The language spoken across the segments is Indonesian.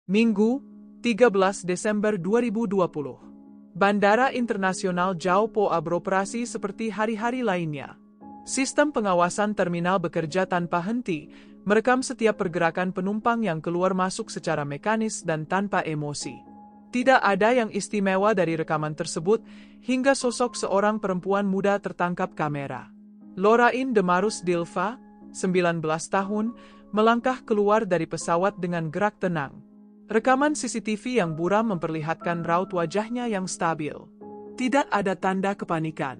Minggu, 13 Desember 2020. Bandara Internasional Jao Poa beroperasi seperti hari-hari lainnya. Sistem pengawasan terminal bekerja tanpa henti, merekam setiap pergerakan penumpang yang keluar masuk secara mekanis dan tanpa emosi. Tidak ada yang istimewa dari rekaman tersebut, hingga sosok seorang perempuan muda tertangkap kamera. Lorraine Demarus Dilfa, 19 tahun, melangkah keluar dari pesawat dengan gerak tenang. Rekaman CCTV yang buram memperlihatkan raut wajahnya yang stabil. Tidak ada tanda kepanikan.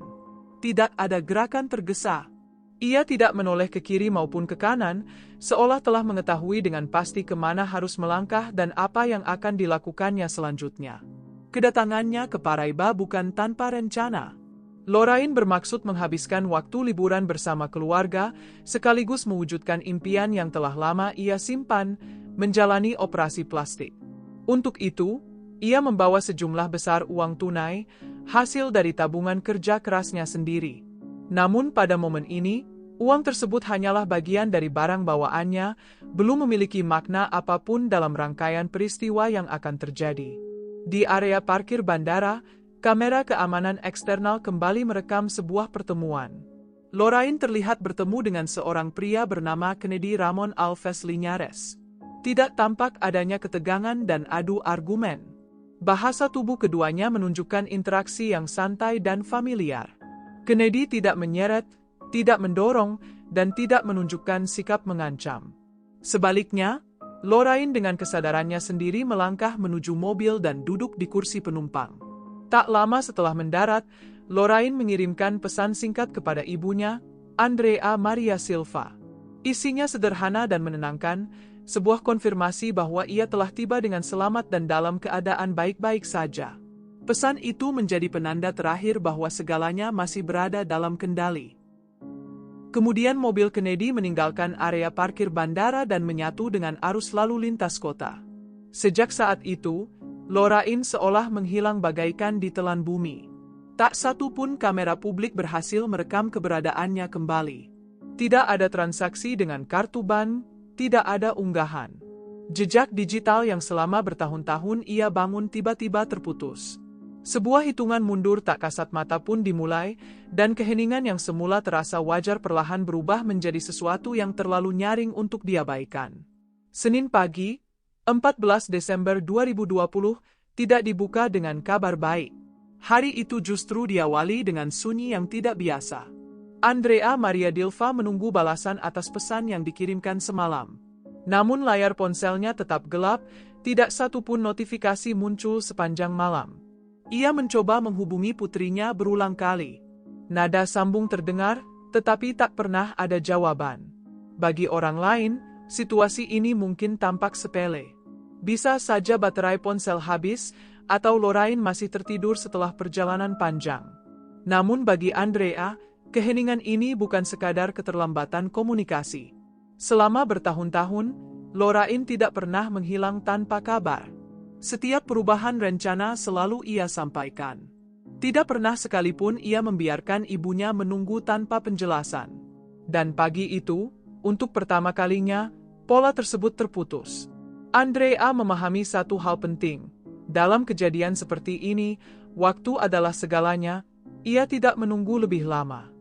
Tidak ada gerakan tergesa. Ia tidak menoleh ke kiri maupun ke kanan, seolah telah mengetahui dengan pasti kemana harus melangkah dan apa yang akan dilakukannya selanjutnya. Kedatangannya ke Paraiba bukan tanpa rencana. Lorraine bermaksud menghabiskan waktu liburan bersama keluarga, sekaligus mewujudkan impian yang telah lama ia simpan, menjalani operasi plastik. Untuk itu, ia membawa sejumlah besar uang tunai, hasil dari tabungan kerja kerasnya sendiri. Namun pada momen ini, uang tersebut hanyalah bagian dari barang bawaannya, belum memiliki makna apapun dalam rangkaian peristiwa yang akan terjadi. Di area parkir bandara, kamera keamanan eksternal kembali merekam sebuah pertemuan. Lorraine terlihat bertemu dengan seorang pria bernama Kennedy Ramon Alves Linhares. Tidak tampak adanya ketegangan dan adu argumen. Bahasa tubuh keduanya menunjukkan interaksi yang santai dan familiar. Kennedy tidak menyeret, tidak mendorong, dan tidak menunjukkan sikap mengancam. Sebaliknya, Lorraine dengan kesadarannya sendiri melangkah menuju mobil dan duduk di kursi penumpang. Tak lama setelah mendarat, Lorraine mengirimkan pesan singkat kepada ibunya, Andrea Maria Silva. Isinya sederhana dan menenangkan, sebuah konfirmasi bahwa ia telah tiba dengan selamat dan dalam keadaan baik-baik saja. Pesan itu menjadi penanda terakhir bahwa segalanya masih berada dalam kendali. Kemudian mobil Kennedy meninggalkan area parkir bandara dan menyatu dengan arus lalu lintas kota. Sejak saat itu, Lorraine seolah menghilang bagaikan ditelan bumi. Tak satu pun kamera publik berhasil merekam keberadaannya kembali. Tidak ada transaksi dengan kartu bank, tidak ada unggahan. Jejak digital yang selama bertahun-tahun ia bangun tiba-tiba terputus. Sebuah hitungan mundur tak kasat mata pun dimulai, dan keheningan yang semula terasa wajar perlahan berubah menjadi sesuatu yang terlalu nyaring untuk diabaikan. Senin pagi, 14 Desember 2020, tidak dibuka dengan kabar baik. Hari itu justru diawali dengan sunyi yang tidak biasa. Andrea Maria Dilfa menunggu balasan atas pesan yang dikirimkan semalam. Namun layar ponselnya tetap gelap, tidak satu pun notifikasi muncul sepanjang malam. Ia mencoba menghubungi putrinya berulang kali. Nada sambung terdengar, tetapi tak pernah ada jawaban. Bagi orang lain, situasi ini mungkin tampak sepele. Bisa saja baterai ponsel habis, atau Lorraine masih tertidur setelah perjalanan panjang. Namun bagi Andrea, keheningan ini bukan sekadar keterlambatan komunikasi. Selama bertahun-tahun, Lorraine tidak pernah menghilang tanpa kabar. Setiap perubahan rencana selalu ia sampaikan. Tidak pernah sekalipun ia membiarkan ibunya menunggu tanpa penjelasan. Dan pagi itu, untuk pertama kalinya, pola tersebut terputus. Andrea memahami satu hal penting. Dalam kejadian seperti ini, waktu adalah segalanya. Ia tidak menunggu lebih lama.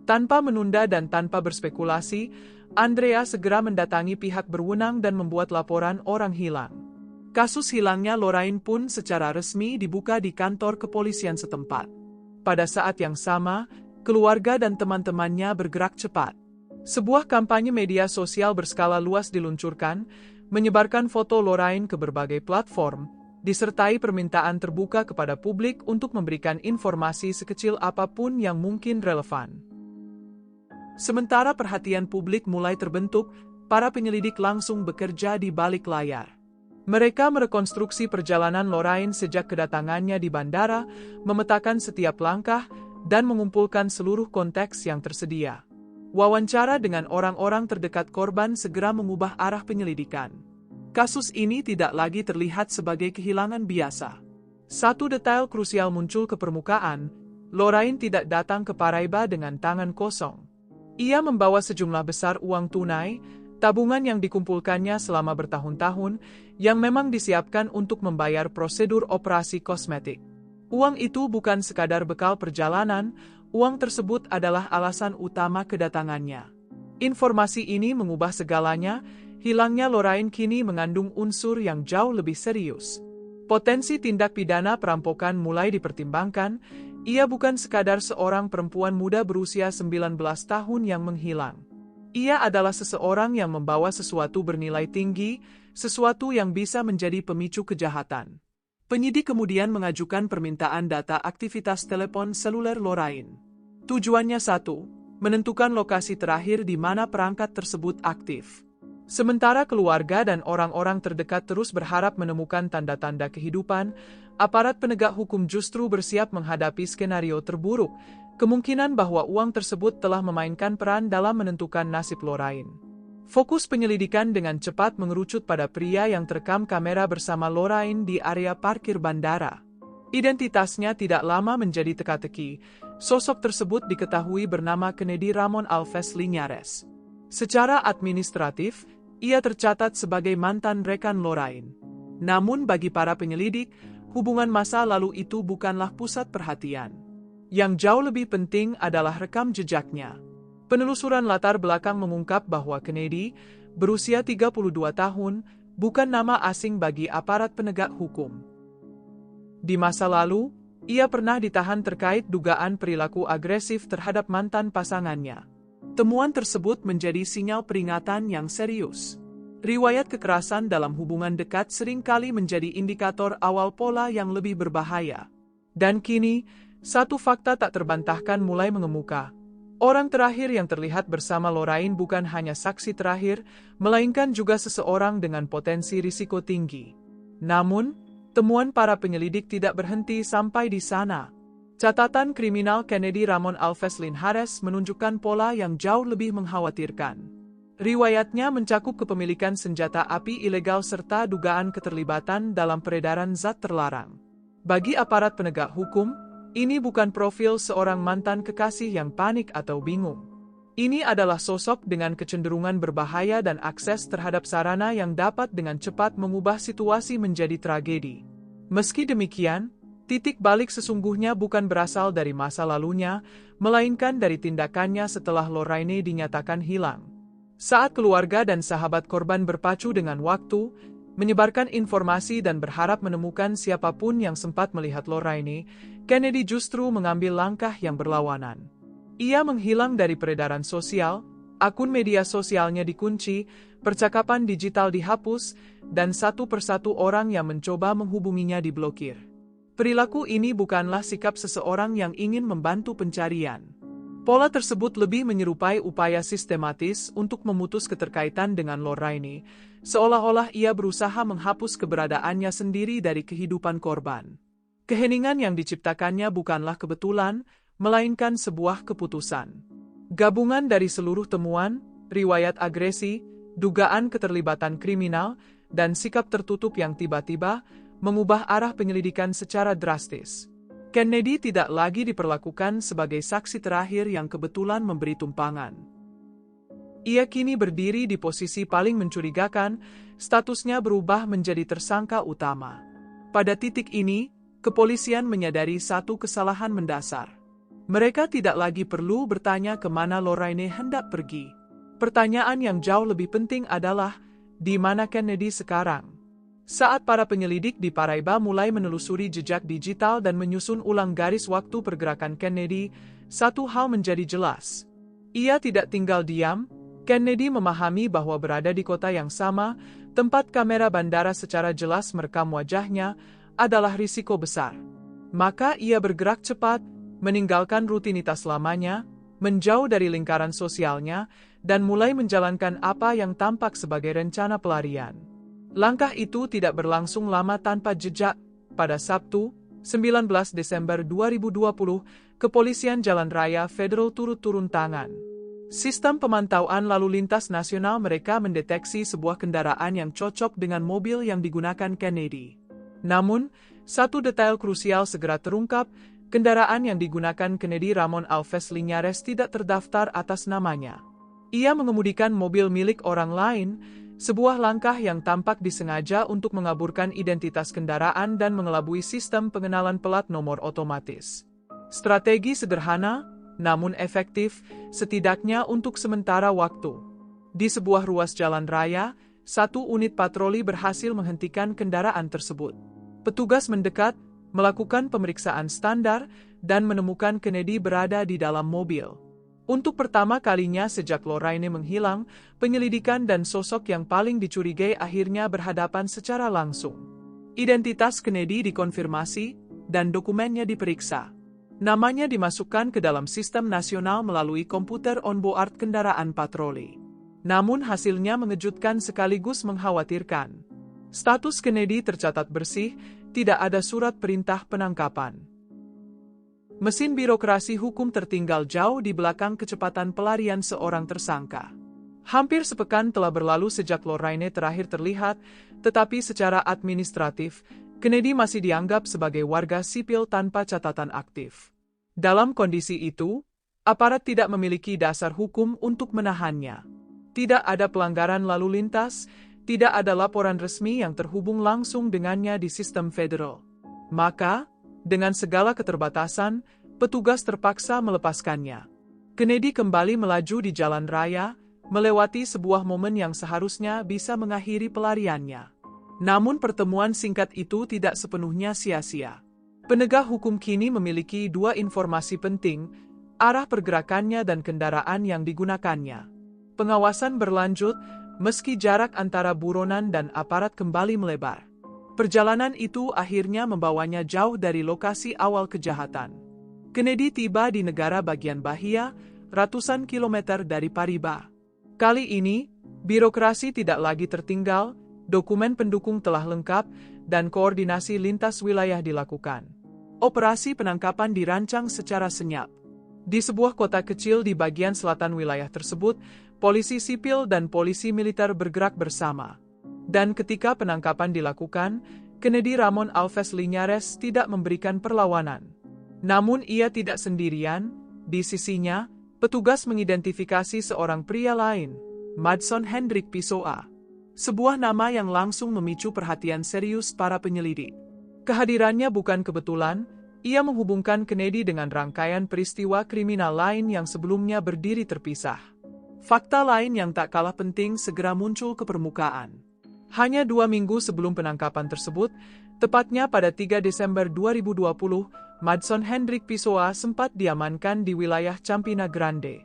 Tanpa menunda dan tanpa berspekulasi, Andrea segera mendatangi pihak berwenang dan membuat laporan orang hilang. Kasus hilangnya Lorraine pun secara resmi dibuka di kantor kepolisian setempat. Pada saat yang sama, keluarga dan teman-temannya bergerak cepat. Sebuah kampanye media sosial berskala luas diluncurkan, menyebarkan foto Lorraine ke berbagai platform, disertai permintaan terbuka kepada publik untuk memberikan informasi sekecil apapun yang mungkin relevan. Sementara perhatian publik mulai terbentuk, para penyelidik langsung bekerja di balik layar. Mereka merekonstruksi perjalanan Lorraine sejak kedatangannya di bandara, memetakan setiap langkah, dan mengumpulkan seluruh konteks yang tersedia. Wawancara dengan orang-orang terdekat korban segera mengubah arah penyelidikan. Kasus ini tidak lagi terlihat sebagai kehilangan biasa. Satu detail krusial muncul ke permukaan, Lorraine tidak datang ke Paraiba dengan tangan kosong. Ia membawa sejumlah besar uang tunai, Tabungan yang dikumpulkannya selama bertahun-tahun, yang memang disiapkan untuk membayar prosedur operasi kosmetik. Uang itu bukan sekadar bekal perjalanan, uang tersebut adalah alasan utama kedatangannya. Informasi ini mengubah segalanya, hilangnya Lorraine kini mengandung unsur yang jauh lebih serius. Potensi tindak pidana perampokan mulai dipertimbangkan, ia bukan sekadar seorang perempuan muda berusia 19 tahun yang menghilang. Ia adalah seseorang yang membawa sesuatu bernilai tinggi, sesuatu yang bisa menjadi pemicu kejahatan. Penyidik kemudian mengajukan permintaan data aktivitas telepon seluler Lorraine. Tujuannya satu, menentukan lokasi terakhir di mana perangkat tersebut aktif. Sementara keluarga dan orang-orang terdekat terus berharap menemukan tanda-tanda kehidupan, aparat penegak hukum justru bersiap menghadapi skenario terburuk, kemungkinan bahwa uang tersebut telah memainkan peran dalam menentukan nasib Lorraine. Fokus penyelidikan dengan cepat mengerucut pada pria yang terekam kamera bersama Lorraine di area parkir bandara. Identitasnya tidak lama menjadi teka-teki, sosok tersebut diketahui bernama Kennedy Ramon Alves Linhares. Secara administratif, ia tercatat sebagai mantan rekan Lorraine. Namun bagi para penyelidik, hubungan masa lalu itu bukanlah pusat perhatian. Yang jauh lebih penting adalah rekam jejaknya. Penelusuran latar belakang mengungkap bahwa Kennedy, berusia 32 tahun, bukan nama asing bagi aparat penegak hukum. Di masa lalu, ia pernah ditahan terkait dugaan perilaku agresif terhadap mantan pasangannya. Temuan tersebut menjadi sinyal peringatan yang serius. Riwayat kekerasan dalam hubungan dekat seringkali menjadi indikator awal pola yang lebih berbahaya. Dan kini, satu fakta tak terbantahkan mulai mengemuka. Orang terakhir yang terlihat bersama Lorraine bukan hanya saksi terakhir, melainkan juga seseorang dengan potensi risiko tinggi. Namun, temuan para penyelidik tidak berhenti sampai di sana. Catatan kriminal Kennedy Ramon Alves Linhares menunjukkan pola yang jauh lebih mengkhawatirkan. Riwayatnya mencakup kepemilikan senjata api ilegal serta dugaan keterlibatan dalam peredaran zat terlarang. Bagi aparat penegak hukum, ini bukan profil seorang mantan kekasih yang panik atau bingung. Ini adalah sosok dengan kecenderungan berbahaya dan akses terhadap sarana yang dapat dengan cepat mengubah situasi menjadi tragedi. Meski demikian, titik balik sesungguhnya bukan berasal dari masa lalunya, melainkan dari tindakannya setelah Lorraine dinyatakan hilang. Saat keluarga dan sahabat korban berpacu dengan waktu, menyebarkan informasi dan berharap menemukan siapapun yang sempat melihat Lorraine, Kennedy justru mengambil langkah yang berlawanan. Ia menghilang dari peredaran sosial, akun media sosialnya dikunci, percakapan digital dihapus, dan satu persatu orang yang mencoba menghubunginya diblokir. Perilaku ini bukanlah sikap seseorang yang ingin membantu pencarian. Pola tersebut lebih menyerupai upaya sistematis untuk memutus keterkaitan dengan Lorraine, seolah-olah ia berusaha menghapus keberadaannya sendiri dari kehidupan korban. Keheningan yang diciptakannya bukanlah kebetulan, melainkan sebuah keputusan. Gabungan dari seluruh temuan, riwayat agresi, dugaan keterlibatan kriminal, dan sikap tertutup yang tiba-tiba mengubah arah penyelidikan secara drastis. Kennedy tidak lagi diperlakukan sebagai saksi terakhir yang kebetulan memberi tumpangan. Ia kini berdiri di posisi paling mencurigakan, statusnya berubah menjadi tersangka utama. Pada titik ini, kepolisian menyadari satu kesalahan mendasar. Mereka tidak lagi perlu bertanya kemana Lorraine hendak pergi. Pertanyaan yang jauh lebih penting adalah, di mana Kennedy sekarang? Saat para penyelidik di Paraiba mulai menelusuri jejak digital dan menyusun ulang garis waktu pergerakan Kennedy, satu hal menjadi jelas. Ia tidak tinggal diam. Kennedy memahami bahwa berada di kota yang sama, tempat kamera bandara secara jelas merekam wajahnya, adalah risiko besar. Maka ia bergerak cepat, meninggalkan rutinitas lamanya, menjauh dari lingkaran sosialnya, dan mulai menjalankan apa yang tampak sebagai rencana pelarian. Langkah itu tidak berlangsung lama tanpa jejak. Pada Sabtu, 19 Desember 2020, Kepolisian Jalan Raya Federal turut turun tangan. Sistem pemantauan lalu lintas nasional mereka mendeteksi sebuah kendaraan yang cocok dengan mobil yang digunakan Kennedy. Namun, satu detail krusial segera terungkap, kendaraan yang digunakan Kennedy Ramon Alves Linhares tidak terdaftar atas namanya. Ia mengemudikan mobil milik orang lain, sebuah langkah yang tampak disengaja untuk mengaburkan identitas kendaraan dan mengelabui sistem pengenalan plat nomor otomatis. Strategi sederhana, namun efektif, setidaknya untuk sementara waktu. Di sebuah ruas jalan raya, satu unit patroli berhasil menghentikan kendaraan tersebut. Petugas mendekat, melakukan pemeriksaan standar, dan menemukan Kennedy berada di dalam mobil. Untuk pertama kalinya sejak Lorraine menghilang, penyelidikan dan sosok yang paling dicurigai akhirnya berhadapan secara langsung. Identitas Kennedy dikonfirmasi, dan dokumennya diperiksa. Namanya dimasukkan ke dalam sistem nasional melalui komputer onboard kendaraan patroli. Namun hasilnya mengejutkan sekaligus mengkhawatirkan. Status Kennedy tercatat bersih, tidak ada surat perintah penangkapan. Mesin birokrasi hukum tertinggal jauh di belakang kecepatan pelarian seorang tersangka. Hampir sepekan telah berlalu sejak Lorraine terakhir terlihat, tetapi secara administratif, Kennedy masih dianggap sebagai warga sipil tanpa catatan aktif. Dalam kondisi itu, aparat tidak memiliki dasar hukum untuk menahannya. Tidak ada pelanggaran lalu lintas, tidak ada laporan resmi yang terhubung langsung dengannya di sistem federal. Maka, dengan segala keterbatasan, petugas terpaksa melepaskannya. Kennedy kembali melaju di jalan raya, melewati sebuah momen yang seharusnya bisa mengakhiri pelariannya. Namun pertemuan singkat itu tidak sepenuhnya sia-sia. Penegak hukum kini memiliki dua informasi penting, arah pergerakannya dan kendaraan yang digunakannya. Pengawasan berlanjut, meski jarak antara buronan dan aparat kembali melebar. Perjalanan itu akhirnya membawanya jauh dari lokasi awal kejahatan. Kennedy tiba di negara bagian Bahia, ratusan kilometer dari Paribas. Kali ini, birokrasi tidak lagi tertinggal, dokumen pendukung telah lengkap, dan koordinasi lintas wilayah dilakukan. Operasi penangkapan dirancang secara senyap. Di sebuah kota kecil di bagian selatan wilayah tersebut, polisi sipil dan polisi militer bergerak bersama. Dan ketika penangkapan dilakukan, Kennedy Ramon Alves Linhares tidak memberikan perlawanan. Namun ia tidak sendirian, di sisinya, petugas mengidentifikasi seorang pria lain, Madson Hendrik Pessoa. Sebuah nama yang langsung memicu perhatian serius para penyelidik. Kehadirannya bukan kebetulan, ia menghubungkan Kennedy dengan rangkaian peristiwa kriminal lain yang sebelumnya berdiri terpisah. Fakta lain yang tak kalah penting segera muncul ke permukaan. Hanya 2 minggu sebelum penangkapan tersebut, tepatnya pada 3 Desember 2020, Madson Hendrik Pessoa sempat diamankan di wilayah Campina Grande.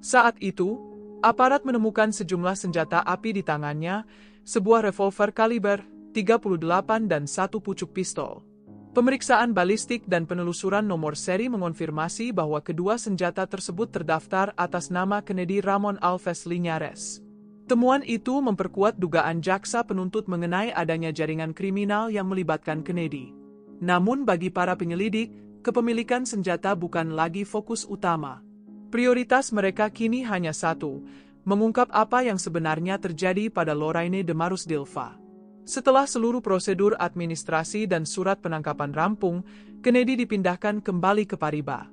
Saat itu, aparat menemukan sejumlah senjata api di tangannya, sebuah revolver kaliber 38 dan satu pucuk pistol. Pemeriksaan balistik dan penelusuran nomor seri mengonfirmasi bahwa kedua senjata tersebut terdaftar atas nama Kennedy Ramon Alves Linhares. Temuan itu memperkuat dugaan jaksa penuntut mengenai adanya jaringan kriminal yang melibatkan Kennedy. Namun bagi para penyelidik, kepemilikan senjata bukan lagi fokus utama. Prioritas mereka kini hanya satu, mengungkap apa yang sebenarnya terjadi pada Lorraine de Maros Silva. Setelah seluruh prosedur administrasi dan surat penangkapan rampung, Kennedy dipindahkan kembali ke Paribas.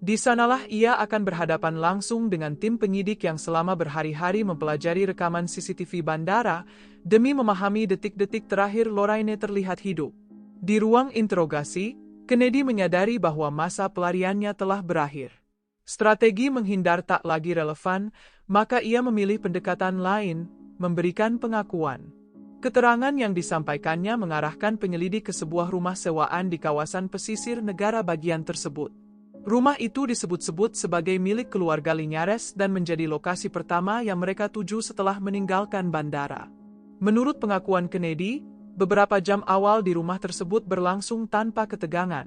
Di sanalah ia akan berhadapan langsung dengan tim penyidik yang selama berhari-hari mempelajari rekaman CCTV bandara demi memahami detik-detik terakhir Lorraine terlihat hidup. Di ruang interogasi, Kennedy menyadari bahwa masa pelariannya telah berakhir. Strategi menghindar tak lagi relevan, maka ia memilih pendekatan lain, memberikan pengakuan. Keterangan yang disampaikannya mengarahkan penyelidik ke sebuah rumah sewaan di kawasan pesisir negara bagian tersebut. Rumah itu disebut-sebut sebagai milik keluarga Linhares dan menjadi lokasi pertama yang mereka tuju setelah meninggalkan bandara. Menurut pengakuan Kennedy, beberapa jam awal di rumah tersebut berlangsung tanpa ketegangan.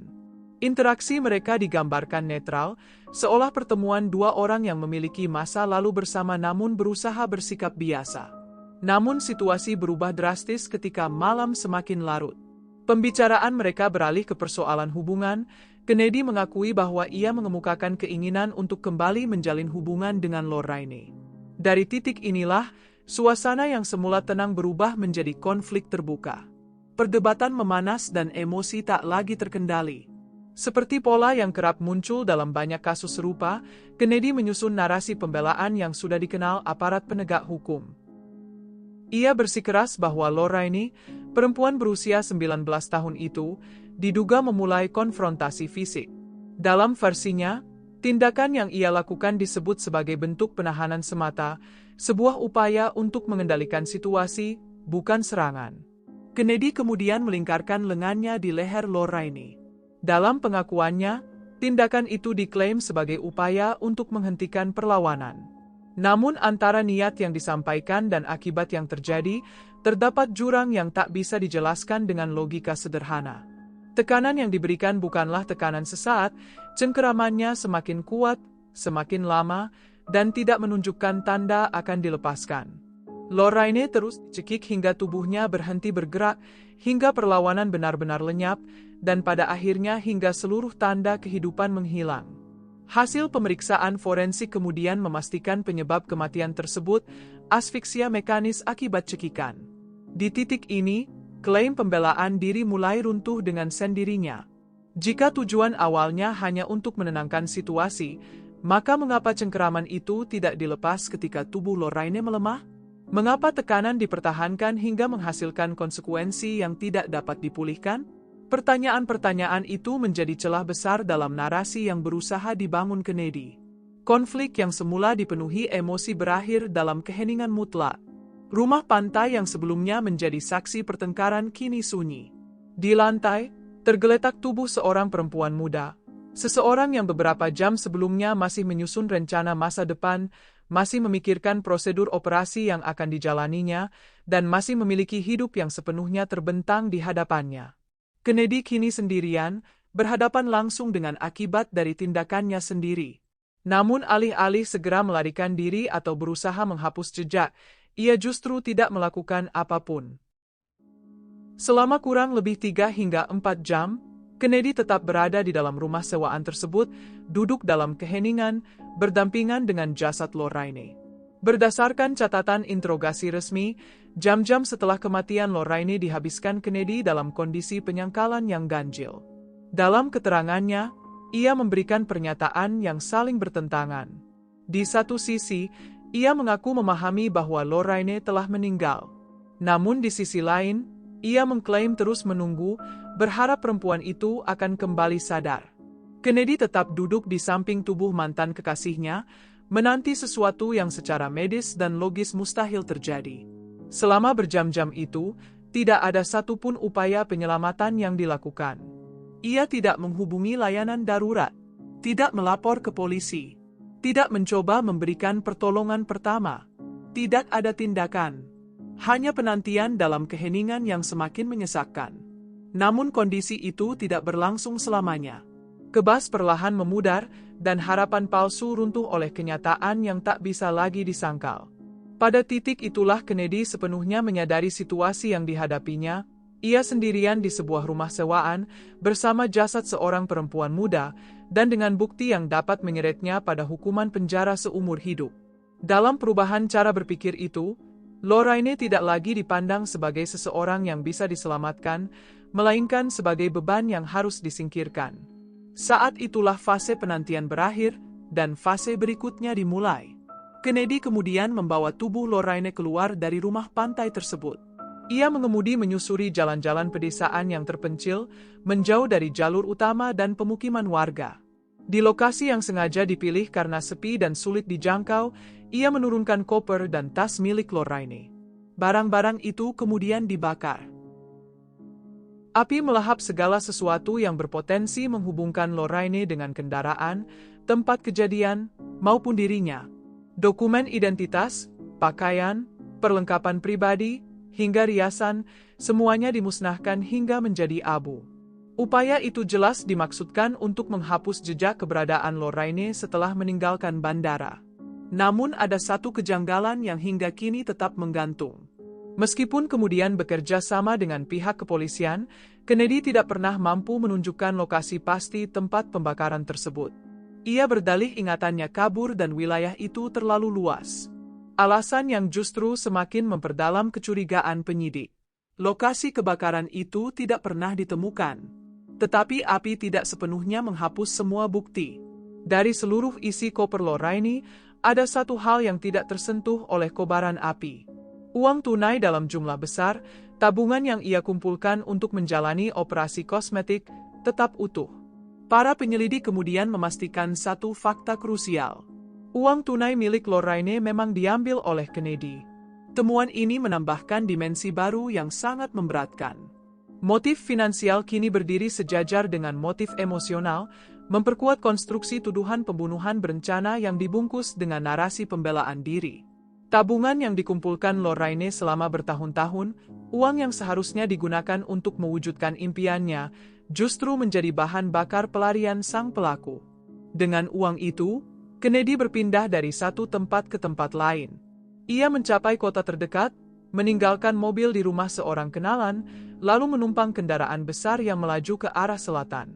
Interaksi mereka digambarkan netral, seolah pertemuan dua orang yang memiliki masa lalu bersama namun berusaha bersikap biasa. Namun situasi berubah drastis ketika malam semakin larut. Pembicaraan mereka beralih ke persoalan hubungan. Kennedy mengakui bahwa ia mengemukakan keinginan untuk kembali menjalin hubungan dengan Lorraine. Dari titik inilah, suasana yang semula tenang berubah menjadi konflik terbuka. Perdebatan memanas dan emosi tak lagi terkendali. Seperti pola yang kerap muncul dalam banyak kasus serupa, Kennedy menyusun narasi pembelaan yang sudah dikenal aparat penegak hukum. Ia bersikeras bahwa Lorraine, perempuan berusia 19 tahun itu, diduga memulai konfrontasi fisik. Dalam versinya, tindakan yang ia lakukan disebut sebagai bentuk penahanan semata, sebuah upaya untuk mengendalikan situasi, bukan serangan. Kennedy kemudian melingkarkan lengannya di leher Lorraine. Dalam pengakuannya, tindakan itu diklaim sebagai upaya untuk menghentikan perlawanan. Namun antara niat yang disampaikan dan akibat yang terjadi, terdapat jurang yang tak bisa dijelaskan dengan logika sederhana. Tekanan yang diberikan bukanlah tekanan sesaat, cengkeramannya semakin kuat, semakin lama, dan tidak menunjukkan tanda akan dilepaskan. Lorraine terus dicekik hingga tubuhnya berhenti bergerak, hingga perlawanan benar-benar lenyap, dan pada akhirnya hingga seluruh tanda kehidupan menghilang. Hasil pemeriksaan forensik kemudian memastikan penyebab kematian tersebut asfiksia mekanis akibat cekikan. Di titik ini, klaim pembelaan diri mulai runtuh dengan sendirinya. Jika tujuan awalnya hanya untuk menenangkan situasi, maka mengapa cengkeraman itu tidak dilepas ketika tubuh Lorraine melemah? Mengapa tekanan dipertahankan hingga menghasilkan konsekuensi yang tidak dapat dipulihkan? Pertanyaan-pertanyaan itu menjadi celah besar dalam narasi yang berusaha dibangun Kennedy. Konflik yang semula dipenuhi emosi berakhir dalam keheningan mutlak. Rumah pantai yang sebelumnya menjadi saksi pertengkaran kini sunyi. Di lantai, tergeletak tubuh seorang perempuan muda. Seseorang yang beberapa jam sebelumnya masih menyusun rencana masa depan, masih memikirkan prosedur operasi yang akan dijalaninya, dan masih memiliki hidup yang sepenuhnya terbentang di hadapannya. Kennedy kini sendirian, berhadapan langsung dengan akibat dari tindakannya sendiri. Namun alih-alih segera melarikan diri atau berusaha menghapus jejak, ia justru tidak melakukan apapun. Selama kurang lebih 3 hingga 4 jam, Kennedy tetap berada di dalam rumah sewaan tersebut, duduk dalam keheningan, berdampingan dengan jasad Lorraine. Berdasarkan catatan interogasi resmi, jam-jam setelah kematian Lorraine dihabiskan Kennedy dalam kondisi penyangkalan yang ganjil. Dalam keterangannya, ia memberikan pernyataan yang saling bertentangan. Di satu sisi, ia mengaku memahami bahwa Lorraine telah meninggal. Namun di sisi lain, ia mengklaim terus menunggu, berharap perempuan itu akan kembali sadar. Kennedy tetap duduk di samping tubuh mantan kekasihnya, menanti sesuatu yang secara medis dan logis mustahil terjadi. Selama berjam-jam itu, tidak ada satupun upaya penyelamatan yang dilakukan. Ia tidak menghubungi layanan darurat, tidak melapor ke polisi, tidak mencoba memberikan pertolongan pertama, tidak ada tindakan. Hanya penantian dalam keheningan yang semakin menyesakkan. Namun kondisi itu tidak berlangsung selamanya. Kebas perlahan memudar, dan harapan palsu runtuh oleh kenyataan yang tak bisa lagi disangkal. Pada titik itulah Kennedy sepenuhnya menyadari situasi yang dihadapinya. Ia sendirian di sebuah rumah sewaan, bersama jasad seorang perempuan muda, dan dengan bukti yang dapat menyeretnya pada hukuman penjara seumur hidup. Dalam perubahan cara berpikir itu, Lorraine tidak lagi dipandang sebagai seseorang yang bisa diselamatkan, melainkan sebagai beban yang harus disingkirkan. Saat itulah fase penantian berakhir, dan fase berikutnya dimulai. Kennedy kemudian membawa tubuh Lorraine keluar dari rumah pantai tersebut. Ia mengemudi menyusuri jalan-jalan pedesaan yang terpencil, menjauh dari jalur utama dan pemukiman warga. Di lokasi yang sengaja dipilih karena sepi dan sulit dijangkau, ia menurunkan koper dan tas milik Lorraine. Barang-barang itu kemudian dibakar. Api melahap segala sesuatu yang berpotensi menghubungkan Lorraine dengan kendaraan, tempat kejadian, maupun dirinya. Dokumen identitas, pakaian, perlengkapan pribadi, hingga riasan, semuanya dimusnahkan hingga menjadi abu. Upaya itu jelas dimaksudkan untuk menghapus jejak keberadaan Lorraine setelah meninggalkan bandara. Namun ada satu kejanggalan yang hingga kini tetap menggantung. Meskipun kemudian bekerja sama dengan pihak kepolisian, Kennedy tidak pernah mampu menunjukkan lokasi pasti tempat pembakaran tersebut. Ia berdalih ingatannya kabur dan wilayah itu terlalu luas. Alasan yang justru semakin memperdalam kecurigaan penyidik. Lokasi kebakaran itu tidak pernah ditemukan. Tetapi api tidak sepenuhnya menghapus semua bukti. Dari seluruh isi koper Lorraine, ada satu hal yang tidak tersentuh oleh kobaran api. Uang tunai dalam jumlah besar, tabungan yang ia kumpulkan untuk menjalani operasi kosmetik, tetap utuh. Para penyelidik kemudian memastikan satu fakta krusial. Uang tunai milik Lorraine memang diambil oleh Kennedy. Temuan ini menambahkan dimensi baru yang sangat memberatkan. Motif finansial kini berdiri sejajar dengan motif emosional, memperkuat konstruksi tuduhan pembunuhan berencana yang dibungkus dengan narasi pembelaan diri. Tabungan yang dikumpulkan Lorraine selama bertahun-tahun, uang yang seharusnya digunakan untuk mewujudkan impiannya, justru menjadi bahan bakar pelarian sang pelaku. Dengan uang itu, Kennedy berpindah dari satu tempat ke tempat lain. Ia mencapai kota terdekat, meninggalkan mobil di rumah seorang kenalan, lalu menumpang kendaraan besar yang melaju ke arah selatan.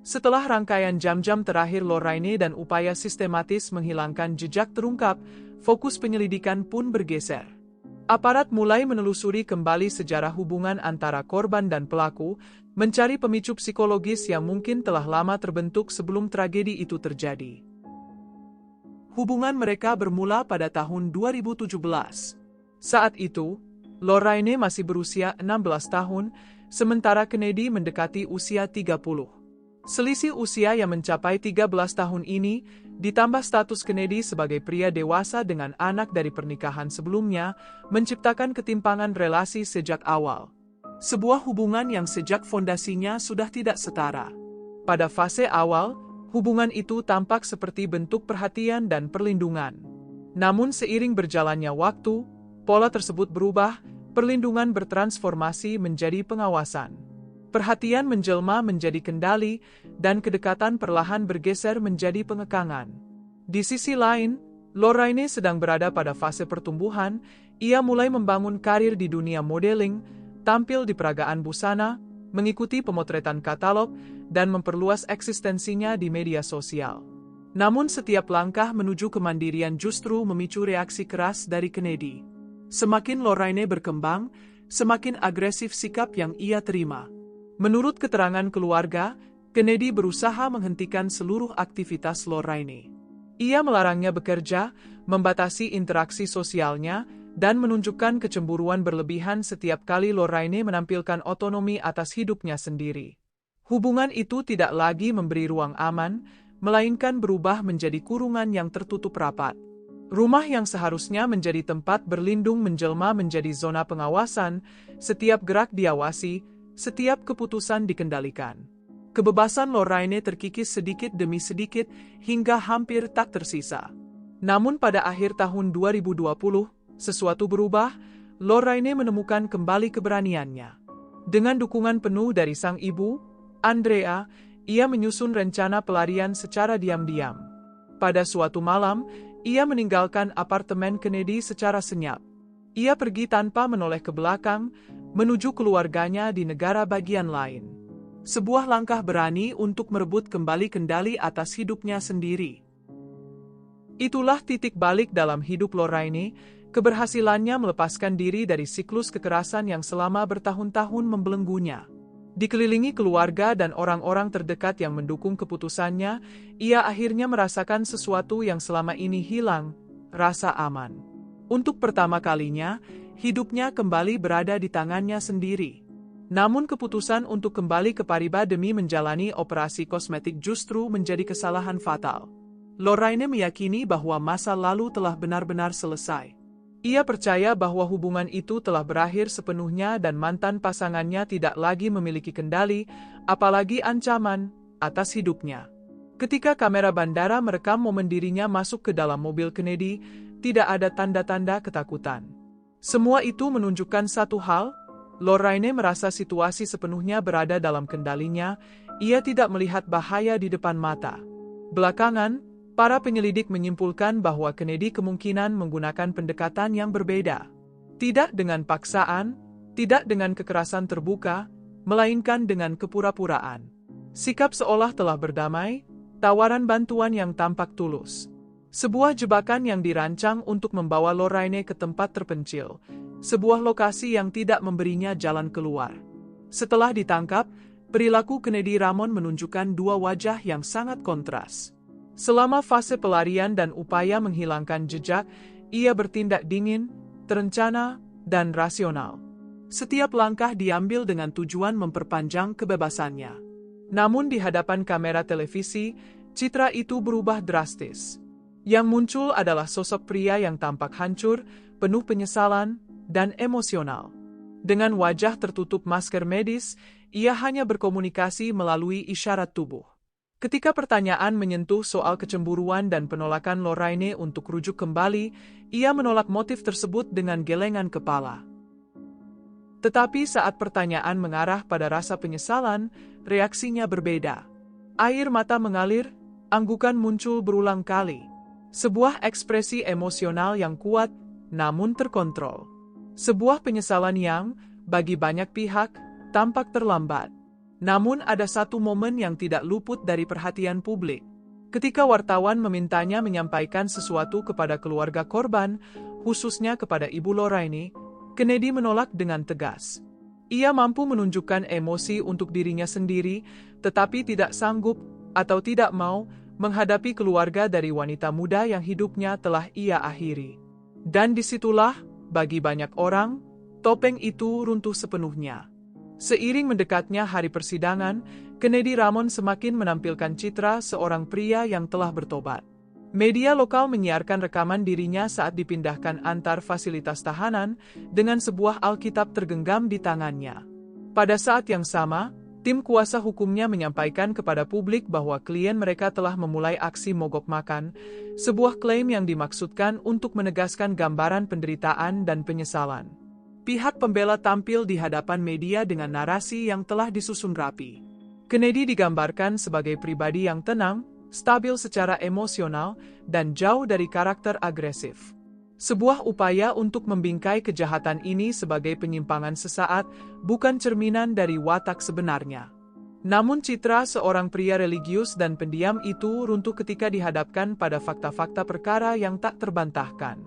Setelah rangkaian jam-jam terakhir Lorraine dan upaya sistematis menghilangkan jejak terungkap, fokus penyelidikan pun bergeser. Aparat mulai menelusuri kembali sejarah hubungan antara korban dan pelaku, mencari pemicu psikologis yang mungkin telah lama terbentuk sebelum tragedi itu terjadi. Hubungan mereka bermula pada tahun 2017. Saat itu, Lorraine masih berusia 16 tahun, sementara Kennedy mendekati usia 30. Selisih usia yang mencapai 13 tahun ini, ditambah status Kennedy sebagai pria dewasa dengan anak dari pernikahan sebelumnya, menciptakan ketimpangan relasi sejak awal. Sebuah hubungan yang sejak fondasinya sudah tidak setara. Pada fase awal, hubungan itu tampak seperti bentuk perhatian dan perlindungan. Namun seiring berjalannya waktu, pola tersebut berubah, perlindungan bertransformasi menjadi pengawasan. Perhatian menjelma menjadi kendali, dan kedekatan perlahan bergeser menjadi pengekangan. Di sisi lain, Lorraine sedang berada pada fase pertumbuhan, ia mulai membangun karir di dunia modeling, tampil di peragaan busana, mengikuti pemotretan katalog, dan memperluas eksistensinya di media sosial. Namun setiap langkah menuju kemandirian justru memicu reaksi keras dari Kennedy. Semakin Lorraine berkembang, semakin agresif sikap yang ia terima. Menurut keterangan keluarga, Kennedy berusaha menghentikan seluruh aktivitas Lorraine. Ia melarangnya bekerja, membatasi interaksi sosialnya, dan menunjukkan kecemburuan berlebihan setiap kali Lorraine menampilkan otonomi atas hidupnya sendiri. Hubungan itu tidak lagi memberi ruang aman, melainkan berubah menjadi kurungan yang tertutup rapat. Rumah yang seharusnya menjadi tempat berlindung menjelma menjadi zona pengawasan, setiap gerak diawasi, setiap keputusan dikendalikan. Kebebasan Lorraine terkikis sedikit demi sedikit hingga hampir tak tersisa. Namun pada akhir tahun 2020, sesuatu berubah, Lorraine menemukan kembali keberaniannya. Dengan dukungan penuh dari sang ibu, Andrea, ia menyusun rencana pelarian secara diam-diam. Pada suatu malam, ia meninggalkan apartemen Kennedy secara senyap. Ia pergi tanpa menoleh ke belakang, menuju keluarganya di negara bagian lain. Sebuah langkah berani untuk merebut kembali kendali atas hidupnya sendiri. Itulah titik balik dalam hidup Lorraine, keberhasilannya melepaskan diri dari siklus kekerasan yang selama bertahun-tahun membelenggunya. Dikelilingi keluarga dan orang-orang terdekat yang mendukung keputusannya, ia akhirnya merasakan sesuatu yang selama ini hilang, rasa aman. Untuk pertama kalinya, hidupnya kembali berada di tangannya sendiri. Namun keputusan untuk kembali ke Paribas demi menjalani operasi kosmetik justru menjadi kesalahan fatal. Lorraine meyakini bahwa masa lalu telah benar-benar selesai. Ia percaya bahwa hubungan itu telah berakhir sepenuhnya dan mantan pasangannya tidak lagi memiliki kendali, apalagi ancaman, atas hidupnya. Ketika kamera bandara merekam momen dirinya masuk ke dalam mobil Kennedy, tidak ada tanda-tanda ketakutan. Semua itu menunjukkan satu hal, Lorraine merasa situasi sepenuhnya berada dalam kendalinya, ia tidak melihat bahaya di depan mata. Belakangan, para penyelidik menyimpulkan bahwa Kennedy kemungkinan menggunakan pendekatan yang berbeda. Tidak dengan paksaan, tidak dengan kekerasan terbuka, melainkan dengan kepura-puraan. Sikap seolah telah berdamai, tawaran bantuan yang tampak tulus. Sebuah jebakan yang dirancang untuk membawa Lorraine ke tempat terpencil, sebuah lokasi yang tidak memberinya jalan keluar. Setelah ditangkap, Perilaku Kennedy Ramon menunjukkan dua wajah yang sangat kontras. Selama fase pelarian dan upaya menghilangkan jejak, ia bertindak dingin, terencana, dan rasional. Setiap langkah diambil dengan tujuan memperpanjang kebebasannya. Namun di hadapan kamera televisi, citra itu berubah drastis. Yang muncul adalah sosok pria yang tampak hancur, penuh penyesalan, dan emosional. Dengan wajah tertutup masker medis, ia hanya berkomunikasi melalui isyarat tubuh. Ketika pertanyaan menyentuh soal kecemburuan dan penolakan Lorraine untuk rujuk kembali, ia menolak motif tersebut dengan gelengan kepala. Tetapi saat pertanyaan mengarah pada rasa penyesalan, reaksinya berbeda. Air mata mengalir, anggukan muncul berulang kali. Sebuah ekspresi emosional yang kuat, namun terkontrol. Sebuah penyesalan yang, bagi banyak pihak, tampak terlambat. Namun ada satu momen yang tidak luput dari perhatian publik. Ketika wartawan memintanya menyampaikan sesuatu kepada keluarga korban, khususnya kepada Ibu Lorraine, Kennedy menolak dengan tegas. Ia mampu menunjukkan emosi untuk dirinya sendiri, tetapi tidak sanggup atau tidak mau menghadapi keluarga dari wanita muda yang hidupnya telah ia akhiri. Dan disitulah, bagi banyak orang, topeng itu runtuh sepenuhnya. Seiring mendekatnya hari persidangan, Kennedy Ramon semakin menampilkan citra seorang pria yang telah bertobat. Media lokal menyiarkan rekaman dirinya saat dipindahkan antar fasilitas tahanan dengan sebuah Alkitab tergenggam di tangannya. Pada saat yang sama, tim kuasa hukumnya menyampaikan kepada publik bahwa klien mereka telah memulai aksi mogok makan, sebuah klaim yang dimaksudkan untuk menegaskan gambaran penderitaan dan penyesalan. Pihak pembela tampil di hadapan media dengan narasi yang telah disusun rapi. Kennedy digambarkan sebagai pribadi yang tenang, stabil secara emosional, dan jauh dari karakter agresif. Sebuah upaya untuk membingkai kejahatan ini sebagai penyimpangan sesaat, bukan cerminan dari watak sebenarnya. Namun citra seorang pria religius dan pendiam itu runtuh ketika dihadapkan pada fakta-fakta perkara yang tak terbantahkan.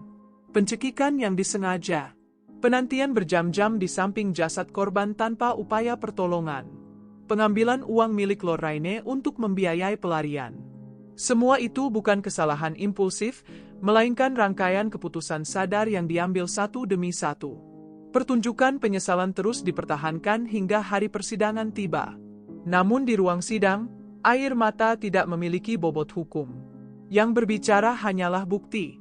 Pencekikan yang disengaja. Penantian berjam-jam di samping jasad korban tanpa upaya pertolongan. Pengambilan uang milik Lorraine untuk membiayai pelarian. Semua itu bukan kesalahan impulsif, melainkan rangkaian keputusan sadar yang diambil satu demi satu. Pertunjukan penyesalan terus dipertahankan hingga hari persidangan tiba. Namun di ruang sidang, air mata tidak memiliki bobot hukum. Yang berbicara hanyalah bukti.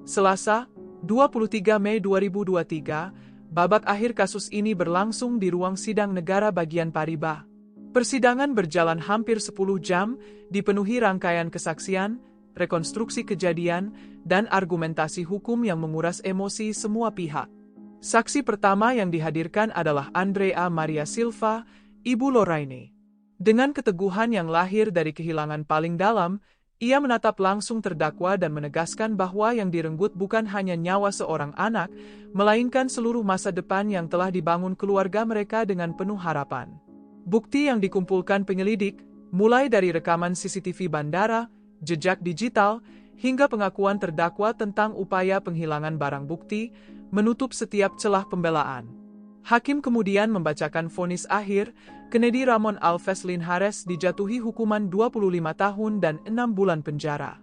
Selasa, 23 Mei 2023, babak akhir kasus ini berlangsung di ruang sidang negara bagian Paribas. Persidangan berjalan hampir 10 jam, dipenuhi rangkaian kesaksian, rekonstruksi kejadian, dan argumentasi hukum yang menguras emosi semua pihak. Saksi pertama yang dihadirkan adalah Andrea Maria Silva, Ibu Lorraine. Dengan keteguhan yang lahir dari kehilangan paling dalam, ia menatap langsung terdakwa dan menegaskan bahwa yang direnggut bukan hanya nyawa seorang anak, melainkan seluruh masa depan yang telah dibangun keluarga mereka dengan penuh harapan. Bukti yang dikumpulkan penyelidik, mulai dari rekaman CCTV bandara, jejak digital, hingga pengakuan terdakwa tentang upaya penghilangan barang bukti, menutup setiap celah pembelaan. Hakim kemudian membacakan vonis akhir, Kennedy Ramon Alves Linhares dijatuhi hukuman 25 tahun dan 6 bulan penjara.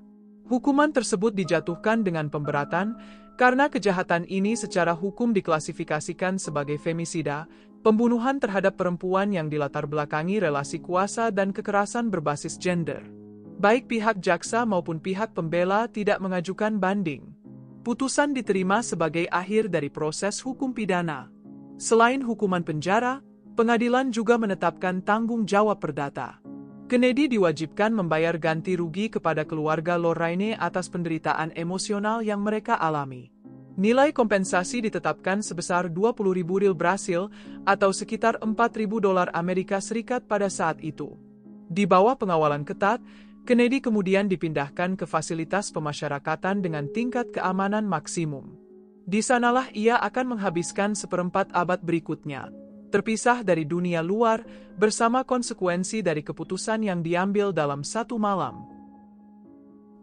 Hukuman tersebut dijatuhkan dengan pemberatan, karena kejahatan ini secara hukum diklasifikasikan sebagai femisida, pembunuhan terhadap perempuan yang dilatar belakangi relasi kuasa dan kekerasan berbasis gender. Baik pihak jaksa maupun pihak pembela tidak mengajukan banding. Putusan diterima sebagai akhir dari proses hukum pidana. Selain hukuman penjara, pengadilan juga menetapkan tanggung jawab perdata. Kennedy diwajibkan membayar ganti rugi kepada keluarga Lorraine atas penderitaan emosional yang mereka alami. Nilai kompensasi ditetapkan sebesar 20.000 riyal Brasil atau sekitar $4.000 Amerika Serikat pada saat itu. Di bawah pengawalan ketat, Kennedy kemudian dipindahkan ke fasilitas pemasyarakatan dengan tingkat keamanan maksimum. Di sanalah ia akan menghabiskan seperempat abad berikutnya, terpisah dari dunia luar, bersama konsekuensi dari keputusan yang diambil dalam satu malam.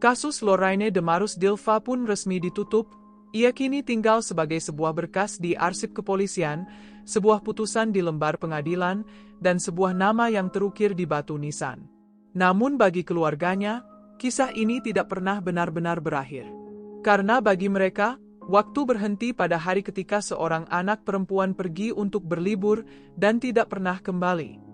Kasus Lorraine Demarus Dilva pun resmi ditutup, Ia kini tinggal sebagai sebuah berkas di arsip kepolisian, sebuah putusan di lembar pengadilan, dan sebuah nama yang terukir di batu nisan. Namun bagi keluarganya, kisah ini tidak pernah benar-benar berakhir. Karena bagi mereka, waktu berhenti pada hari ketika seorang anak perempuan pergi untuk berlibur dan tidak pernah kembali.